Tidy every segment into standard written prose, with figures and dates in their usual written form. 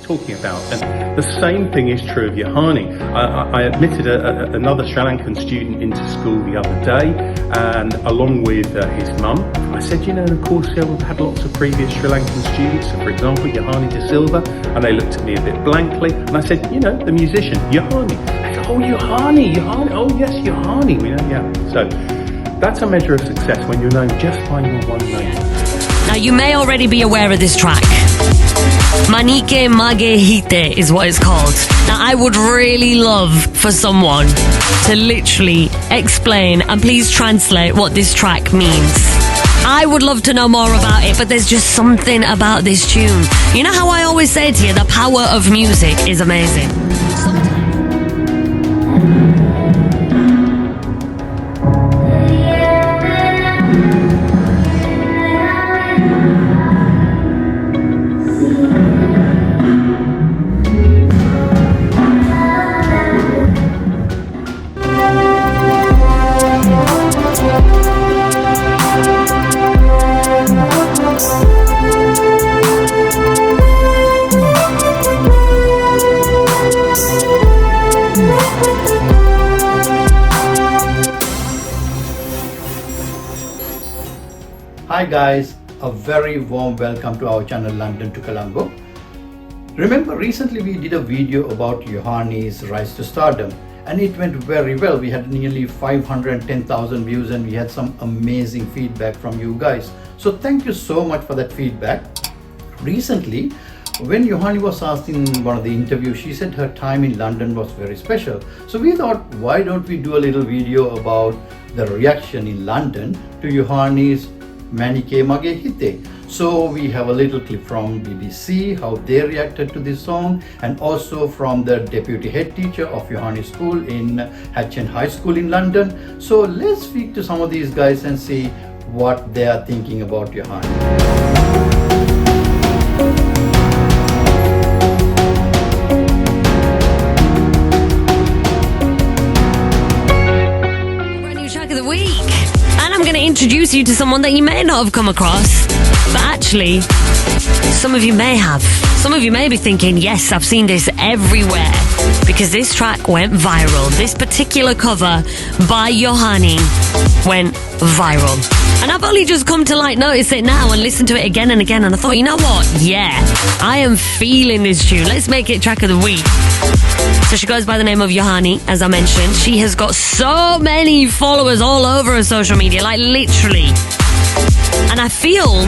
talking about. And the same thing is true of Yohani. I admitted another Sri Lankan student into school the other day, and along with his mum, I said, you know, of course, we've had lots of previous Sri Lankan students, so for example, Yohani De Silva, and they looked at me a bit blankly, and I said, you know, the musician, Yohani. They go, oh, Yohani, oh yes, Yohani, we know, yeah. So that's a measure of success when you're known just by your one name. Now, you may already be aware of this track. Manike, Mage, Hithe is what it's called. Now, I would really love for someone to literally explain and please translate what this track means. I would love to know more about it, but there's just something about this tune. You know how I always say to you, the power of music is amazing. Hi guys, a very warm welcome to our channel London to Colombo. Remember, recently we did a video about Yohani's rise to stardom and it went very well. We had nearly 510,000 views and we had some amazing feedback from you guys. So thank you so much for that feedback. Recently, when Yohani was asked in one of the interviews, she said her time in London was very special. So we thought, why don't we do a little video about the reaction in London to Yohani's Manike, Mage, Hithe. So we have a little clip from BBC, how they reacted to this song, and also from the deputy head teacher of Yohani school in Hatch High School in London. So let's speak to some of these guys and see what they are thinking about Yohani. I'm going to introduce you to someone that you may not have come across, but actually, some of you may have. Some of you may be thinking, yes, I've seen this everywhere, because this track went viral. This particular cover by Yohani went viral. And I've only just come to notice it now and listen to it again and again, and I thought, you know what? Yeah, I am feeling this tune. Let's make it track of the week. So she goes by the name of Yohani, as I mentioned. She has got so many followers all over her social media, literally. And I feel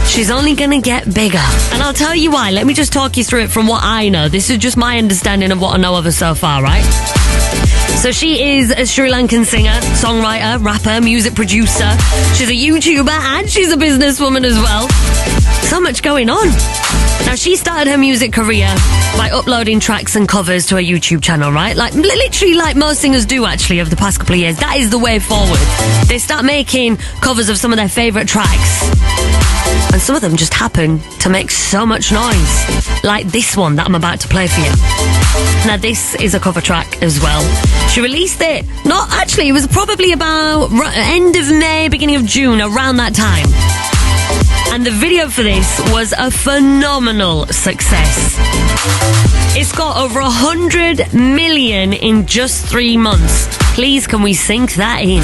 she's only gonna get bigger. And I'll tell you why. Let me just talk you through it from what I know. This is just my understanding of what I know of her so far, right? So she is a Sri Lankan singer, songwriter, rapper, music producer. She's a YouTuber and she's a businesswoman as well. So much going on. Now, she started her music career by uploading tracks and covers to her YouTube channel, right? Literally like most singers do, actually, over the past couple of years. That is the way forward. They start making covers of some of their favourite tracks. And some of them just happen to make so much noise. Like this one that I'm about to play for you. Now, this is a cover track as well. She released it, it was probably about end of May, beginning of June, around that time. And the video for this was a phenomenal success. It's got over 100 million in just 3 months. Please, can we sink that in?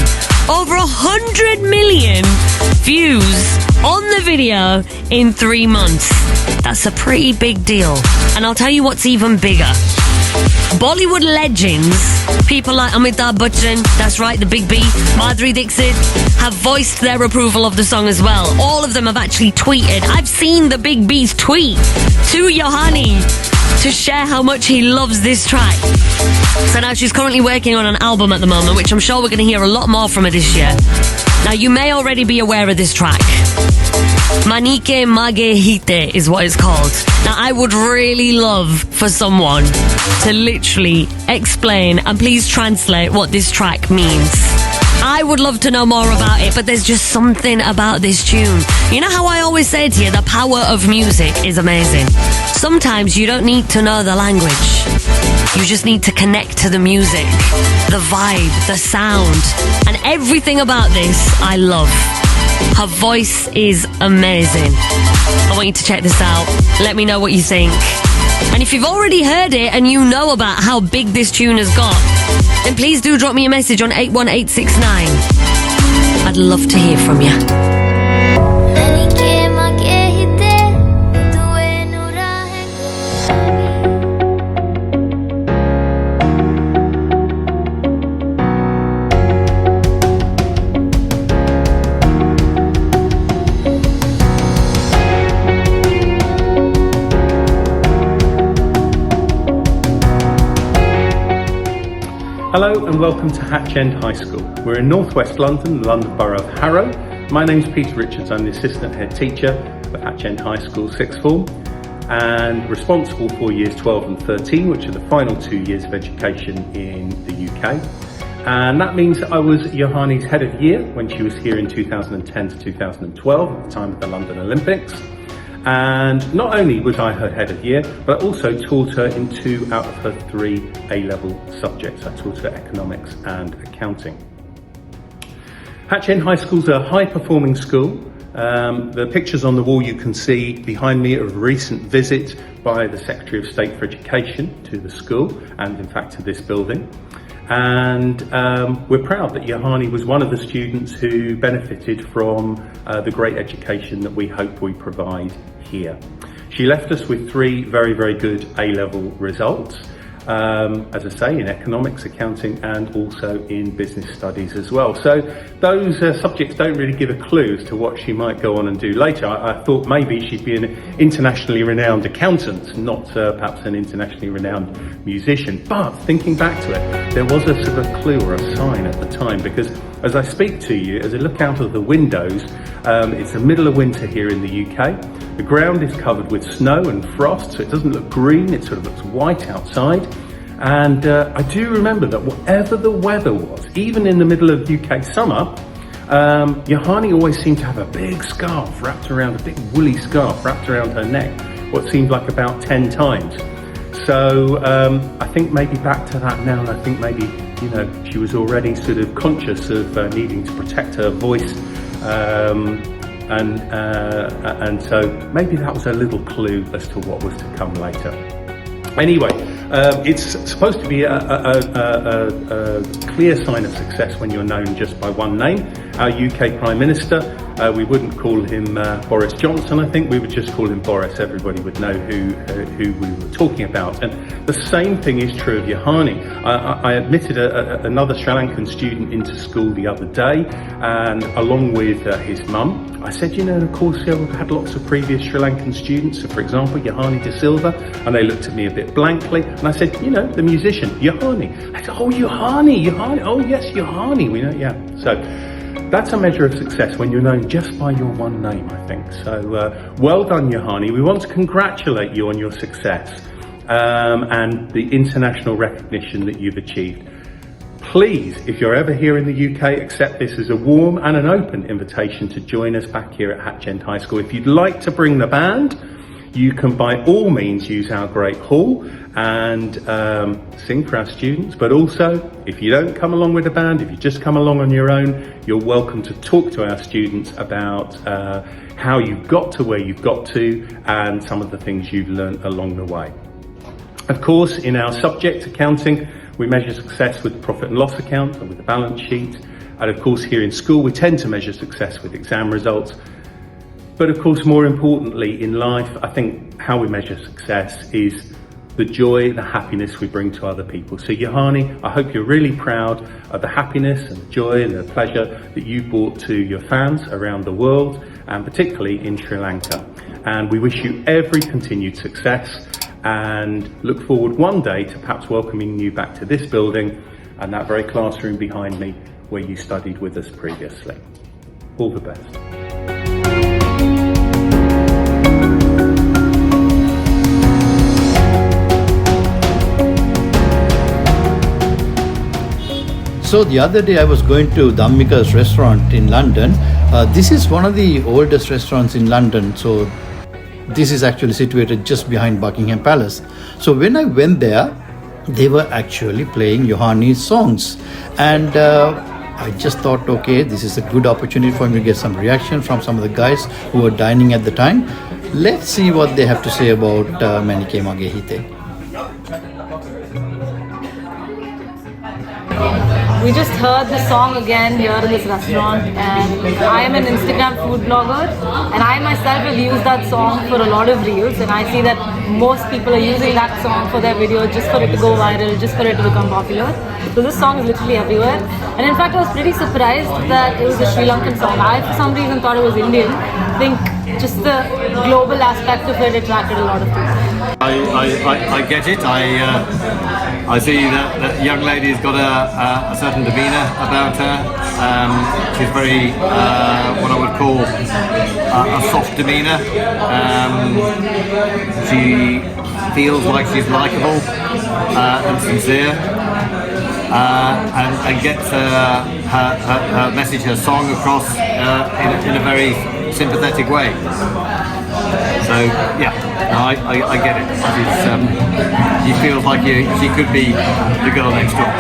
Over 100 million views on the video in 3 months. That's a pretty big deal. And I'll tell you what's even bigger. Bollywood legends, people like Amitabh Bachchan, that's right, the Big B, Madhuri Dixit, have voiced their approval of the song as well. All of them have actually tweeted. I've seen the Big B's tweet to Yohani to share how much he loves this track. So now she's currently working on an album at the moment, which I'm sure we're going to hear a lot more from her this year. Now, you may already be aware of this track. Manike, Mage, Hithe is what it's called. Now, I would really love for someone to literally explain and please translate what this track means. I would love to know more about it, but there's just something about this tune. You know how I always say to you, the power of music is amazing. Sometimes you don't need to know the language. You just need to connect to the music, the vibe, the sound, and everything about this I love. Her voice is amazing. I want you to check this out. Let me know what you think. And if you've already heard it and you know about how big this tune has got, then please do drop me a message on 81869. I'd love to hear from you. Manike, Mage, Hithe, Bowie and Hello and welcome to Hatch End High School. We're in northwest London, the London Borough of Harrow. My name's Peter Richards, I'm the Assistant Head Teacher for Hatch End High School Sixth Form and responsible for years 12 and 13, which are the final 2 years of education in the UK. And that means that I was Yohani's Head of Year when she was here in 2010 to 2012 at the time of the London Olympics. And not only was I her Head of Year, but I also taught her in 2 out of her 3 A-level subjects. I taught her economics and accounting. Hatch End High School is a high-performing school. The pictures on the wall you can see behind me are a recent visit by the Secretary of State for Education to the school and in fact to this building. And we're proud that Yohani was one of the students who benefited from the great education that we hope we provide here. She left us with 3 very, very good A-level results, as I say, in economics, accounting, and also in business studies as well. So those subjects don't really give a clue as to what she might go on and do later. I thought maybe she'd be an internationally renowned accountant, not perhaps an internationally renowned musician. But thinking back to it, there was a sort of a clue or a sign at the time, because as I speak to you, as I look out of the windows, it's the middle of winter here in the UK. The ground is covered with snow and frost, so it doesn't look green, it sort of looks white outside. And I do remember that whatever the weather was, even in the middle of UK summer, Yohani always seemed to have a big scarf wrapped around, a big woolly scarf wrapped around her neck, what seemed like about 10 times. So I think maybe back to that now, and I think maybe, you know, she was already sort of conscious of needing to protect her voice. And so maybe that was a little clue as to what was to come later. Anyway, it's supposed to be a clear sign of success when you're known just by one name. Our UK Prime Minister, we wouldn't call him Boris Johnson, I think, we would just call him Boris. Everybody would know who we were talking about. And the same thing is true of Yohani. I admitted another Sri Lankan student into school the other day, and along with his mum, I said, you know, of course, we've had lots of previous Sri Lankan students, so for example, Yohani de Silva, and they looked at me a bit blankly, and I said, you know, the musician, Yohani. I said, oh, Yohani, oh yes, Yohani, we know, yeah. So that's a measure of success when you're known just by your one name, I think. So well done, Yohani. We want to congratulate you on your success and the international recognition that you've achieved. Please, if you're ever here in the UK, accept this as a warm and an open invitation to join us back here at Hatch End High School. If you'd like to bring the band, you can by all means use our great hall and sing for our students. But also, if you don't come along with the band, if you just come along on your own, you're welcome to talk to our students about how you've got to where you've got to and some of the things you've learned along the way. Of course, in our subject, accounting, we measure success with profit and loss account and with the balance sheet. And of course, here in school, we tend to measure success with exam results. But of course, more importantly in life, I think how we measure success is the joy, the happiness we bring to other people. So Yohani, I hope you're really proud of the happiness and the joy and the pleasure that you brought to your fans around the world, and particularly in Sri Lanka. And we wish you every continued success and look forward one day to perhaps welcoming you back to this building and that very classroom behind me where you studied with us previously. All the best. So the other day I was going to Dhammika's restaurant in London. This is one of the oldest restaurants in London. So this is actually situated just behind Buckingham Palace. So when I went there, they were actually playing Yohani's songs. And I just thought, okay, this is a good opportunity for me to get some reaction from some of the guys who were dining at the time. Let's Let's see what they have to say about Manike, Mage, Hithe. We just heard the song again here in this restaurant, and I am an Instagram food blogger, and I myself have used that song for a lot of reels, and I see that most people are using that song for their videos just for it to go viral, just for it to become popular. So this song is literally everywhere, and in fact I was pretty surprised that it was a Sri Lankan song. I for some reason thought it was Indian. I think just the global aspect of it attracted a lot of people. I get it. I see that young lady's got a certain demeanour about her. She's very what I would call a soft demeanour. She feels like she's likeable and sincere, and gets her message, her song across in a very sympathetic way. So yeah, no, I get it. She feels like she could be the girl next door.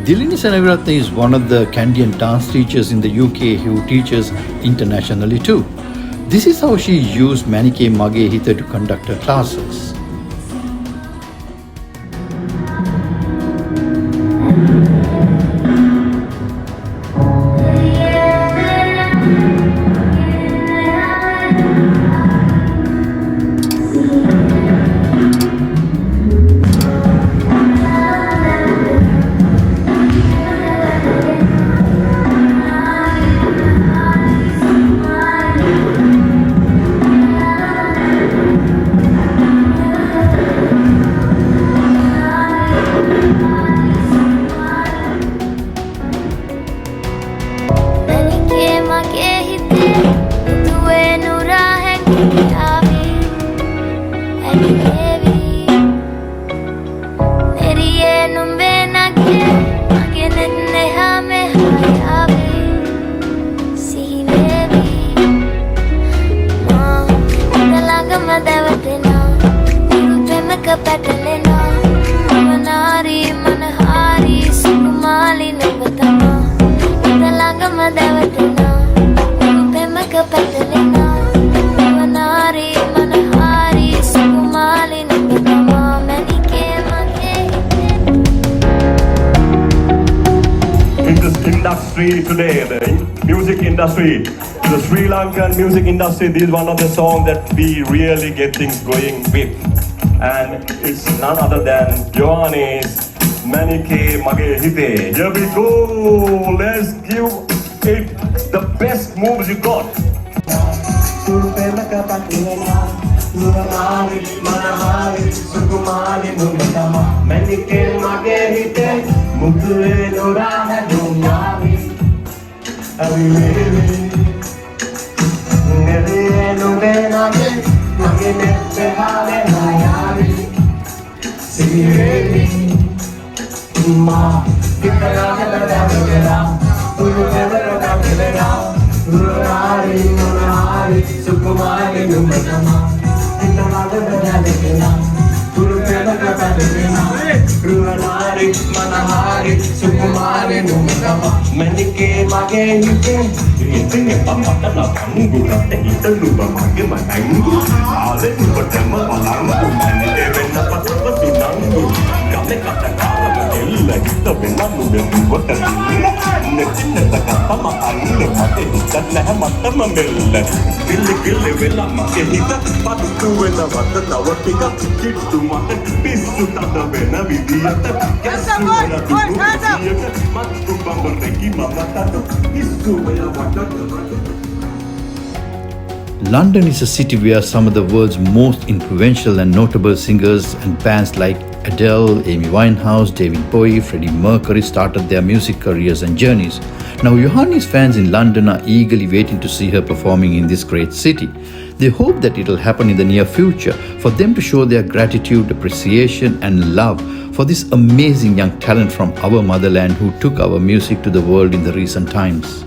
Dilini Senaviratne is one of the Canadian dance teachers in the UK who teaches internationally too. This is how she used Manike, Mage, Hithe to conduct her classes. Today, the music industry, the Sri Lankan music industry, this is one of the songs that we really get things going with. And it's none other than Yohani's Manike, Mage, Hithe. Here we go, let's give it the best moves you got. Manike, Mage, Hithe. Hithe nghe bấm bật đắp là phẳng Dù rập tên tới lùi bà mạng cái mà đánh lên một trầm mơ bà lắng Manike bên nó bắt bắt dù nắng Cảm lấy cặp đàn khá là mà thấy là Hithe bên nó lùi bên dù có trần Nên chính là ta cảm phá mà ảnh Lần mà tên hình chân này mặt tâm mà mình Kili bên là mà cái Hithe Phát tu bên là mặt tân nào vật Kika Kit tu mặt tân Pisu ta da bên là vì đi Yes, boy, hands up! Mat tu bang berteki mama tatu Pisu bên là vật London is a city where some of the world's most influential and notable singers and bands like Adele, Amy Winehouse, David Bowie, Freddie Mercury started their music careers and journeys. Now Yohani's fans in London are eagerly waiting to see her performing in this great city. They hope that it will happen in the near future for them to show their gratitude, appreciation and love for this amazing young talent from our motherland who took our music to the world in the recent times.